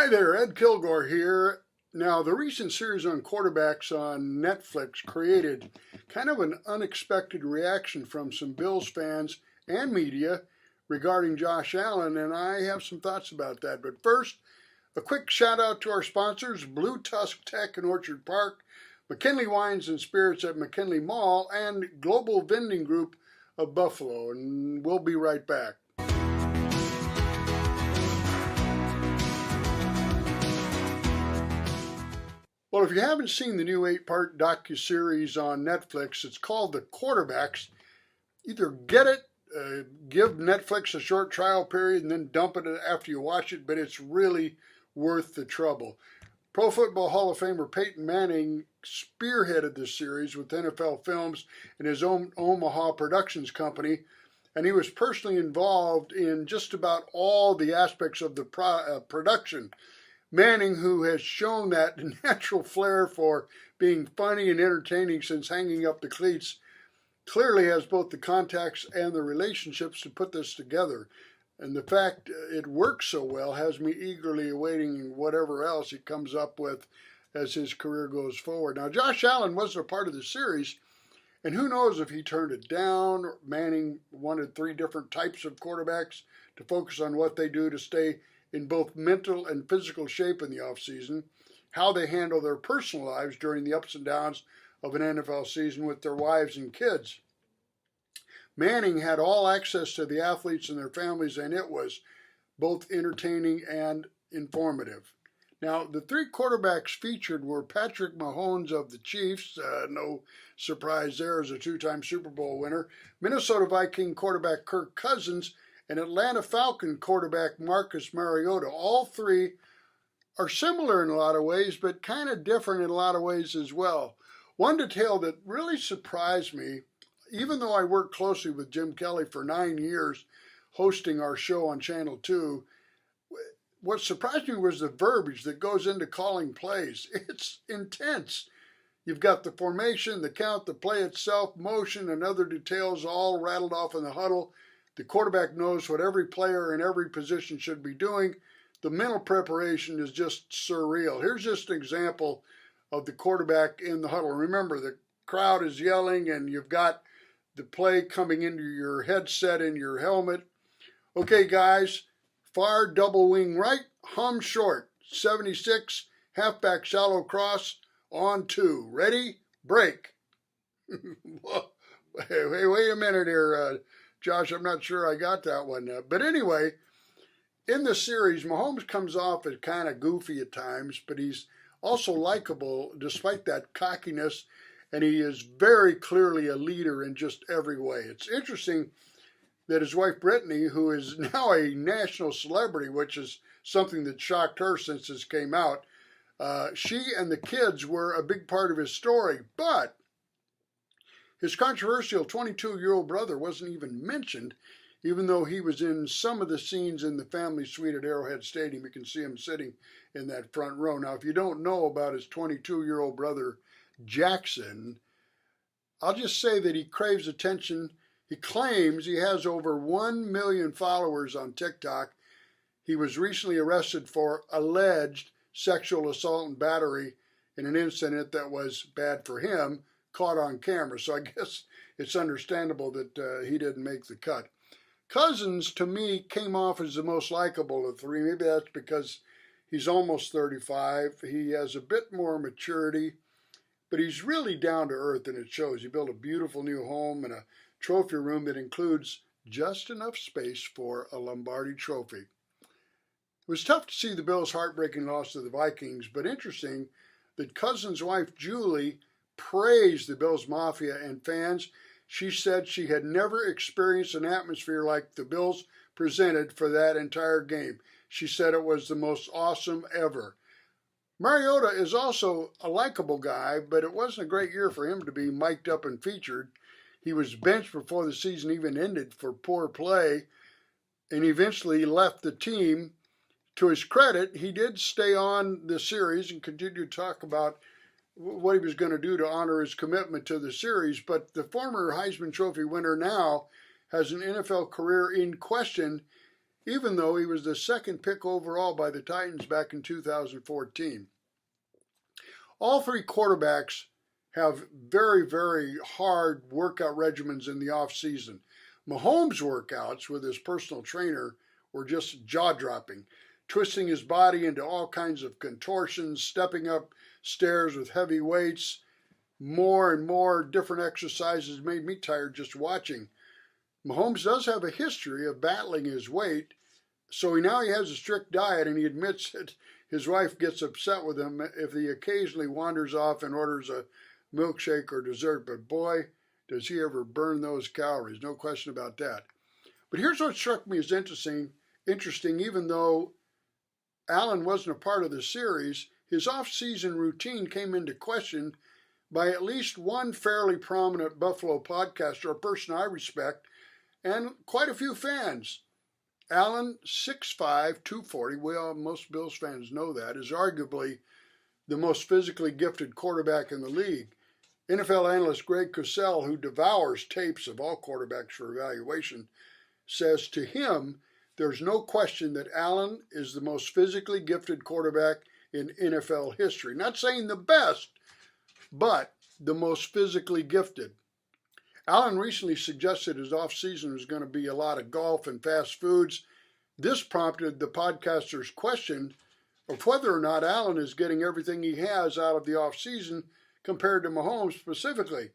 Hi there, Ed Kilgore here. Now, the recent series on quarterbacks on Netflix created kind of an unexpected reaction from some Bills fans and media regarding Josh Allen, and I have some thoughts about that. But first, a quick shout out to our sponsors, Blue Tusk Tech in Orchard Park, McKinley Wines and Spirits at McKinley Mall, and Global Vending Group of Buffalo. And we'll be right back. Well, if you haven't seen the new 8-part docuseries on Netflix, it's called The Quarterbacks. Either get it, give Netflix a short trial period, and then dump it after you watch it, but it's really worth the trouble. Pro Football Hall of Famer Peyton Manning spearheaded this series with NFL Films and his own Omaha Productions company, and he was personally involved in just about all the aspects of the production. Manning, who has shown that natural flair for being funny and entertaining since hanging up the cleats, clearly has both the contacts and the relationships to put this together. And the fact it works so well has me eagerly awaiting whatever else he comes up with as his career goes forward. Now, Josh Allen wasn't a part of the series, and who knows if he turned it down. Manning wanted 3 different types of quarterbacks to focus on what they do to stay in both mental and physical shape in the offseason, how they handle their personal lives during the ups and downs of an NFL season with their wives and kids. Manning had all access to the athletes and their families, and it was both entertaining and informative. Now, the 3 quarterbacks featured were Patrick Mahomes of the Chiefs, no surprise there as a 2-time Super Bowl winner, Minnesota Viking quarterback Kirk Cousins, and Atlanta Falcon quarterback Marcus Mariota. All 3 are similar in a lot of ways, but kind of different in a lot of ways as well. One detail that really surprised me, even though I worked closely with Jim Kelly for 9 years hosting our show on Channel 2, what surprised me was the verbiage that goes into calling plays. It's intense. You've got the formation, the count, the play itself, motion, and other details all rattled off in the huddle. The quarterback knows what every player in every position should be doing. The mental preparation is just surreal. Here's just an example of the quarterback in the huddle. Remember, the crowd is yelling and you've got the play coming into your headset in your helmet. Okay, guys, far double wing right, hum short, 76, halfback shallow cross, on 2. Ready? Break. Hey, wait a minute here, Josh, I'm not sure I got that one. But anyway, in the series, Mahomes comes off as kind of goofy at times, but he's also likable despite that cockiness, and he is very clearly a leader in just every way. It's interesting that his wife Brittany, who is now a national celebrity, which is something that shocked her since this came out, she and the kids were a big part of his story, but his controversial 22-year-old brother wasn't even mentioned, even though he was in some of the scenes in the family suite at Arrowhead Stadium. You can see him sitting in that front row. Now, if you don't know about his 22-year-old brother, Jackson, I'll just say that he craves attention. He claims he has over 1 million followers on TikTok. He was recently arrested for alleged sexual assault and battery in an incident that was bad for him, caught on camera. So I guess it's understandable that he didn't make the cut. Cousins, to me, came off as the most likable of the 3. Maybe that's because he's almost 35. He has a bit more maturity, but he's really down to earth, and it shows. He built a beautiful new home and a trophy room that includes just enough space for a Lombardi trophy. It was tough to see the Bills' heartbreaking loss to the Vikings, but interesting that Cousins' wife, Julie, praised the Bills Mafia and fans. She said she had never experienced an atmosphere like the Bills presented for that entire game. She said it was the most awesome ever. Mariota is also a likable guy, but it wasn't a great year for him to be mic'd up and featured. He was benched before the season even ended for poor play, and eventually left the team. To his credit, he did stay on the series and continue to talk about what he was going to do to honor his commitment to the series. But the former Heisman Trophy winner now has an NFL career in question, even though he was the second pick overall by the Titans back in 2014. All three quarterbacks have very, very hard workout regimens in the offseason. Mahomes' workouts with his personal trainer were just jaw-dropping, twisting his body into all kinds of contortions, stepping up stairs with heavy weights. More and more different exercises made me tired just watching. Mahomes does have a history of battling his weight, so now he has a strict diet, and he admits that his wife gets upset with him if he occasionally wanders off and orders a milkshake or dessert, but boy, does he ever burn those calories, no question about that. But here's what struck me as interesting, even though Allen wasn't a part of the series, his off-season routine came into question by at least one fairly prominent Buffalo podcaster, a person I respect, and quite a few fans. Allen, 6'5", 240, well, most Bills fans know that, is arguably the most physically gifted quarterback in the league. NFL analyst Greg Cosell, who devours tapes of all quarterbacks for evaluation, says to him, there's no question that Allen is the most physically gifted quarterback in NFL history. Not saying the best, but the most physically gifted. Allen recently suggested his offseason was going to be a lot of golf and fast foods. This prompted the podcaster's question of whether or not Allen is getting everything he has out of the offseason compared to Mahomes specifically.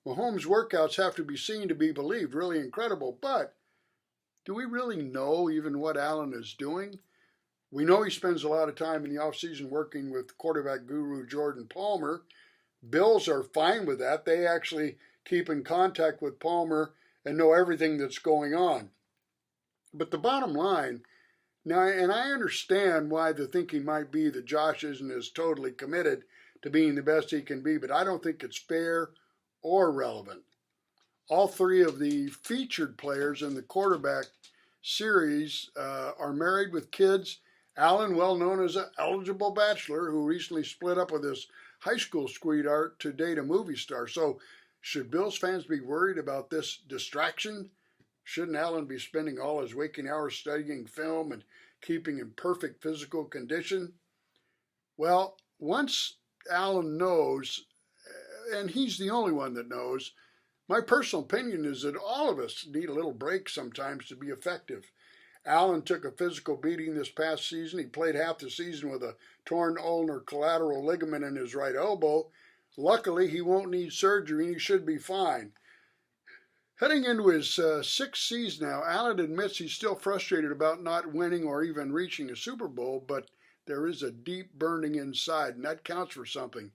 Mahomes' workouts have to be seen to be believed, really incredible, but do we really know even what Allen is doing? We know he spends a lot of time in the offseason working with quarterback guru Jordan Palmer. Bills are fine with that. They actually keep in contact with Palmer and know everything that's going on. But the bottom line, now, and I understand why the thinking might be that Josh isn't as totally committed to being the best he can be, but I don't think it's fair or relevant. All three of the featured players in the quarterback series are married with kids. Allen, well known as an eligible bachelor who recently split up with his high school sweetheart to date a movie star. So should Bills fans be worried about this distraction? Shouldn't Allen be spending all his waking hours studying film and keeping in perfect physical condition? Well, once Allen knows, and he's the only one that knows, my personal opinion is that all of us need a little break sometimes to be effective. Allen took a physical beating this past season. He played half the season with a torn ulnar collateral ligament in his right elbow. Luckily, he won't need surgery and he should be fine. Heading into his sixth season now, Allen admits he's still frustrated about not winning or even reaching a Super Bowl, but there is a deep burning inside, and that counts for something.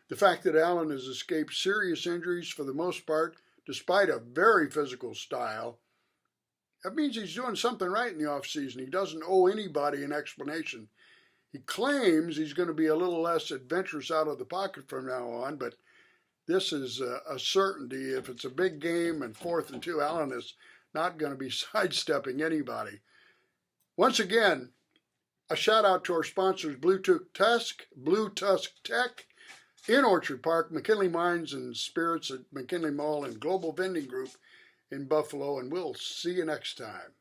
The fact that Allen has escaped serious injuries for the most part, despite a very physical style, that means he's doing something right in the offseason. He doesn't owe anybody an explanation. He claims he's going to be a little less adventurous out of the pocket from now on, but this is a certainty. If it's a big game and 4th and 2, Allen is not going to be sidestepping anybody. Once again, a shout out to our sponsors, Blue Tusk Tech, in Orchard Park, McKinley Wines and Spirits at McKinley Mall, and Global Vending Group in Buffalo, and we'll see you next time.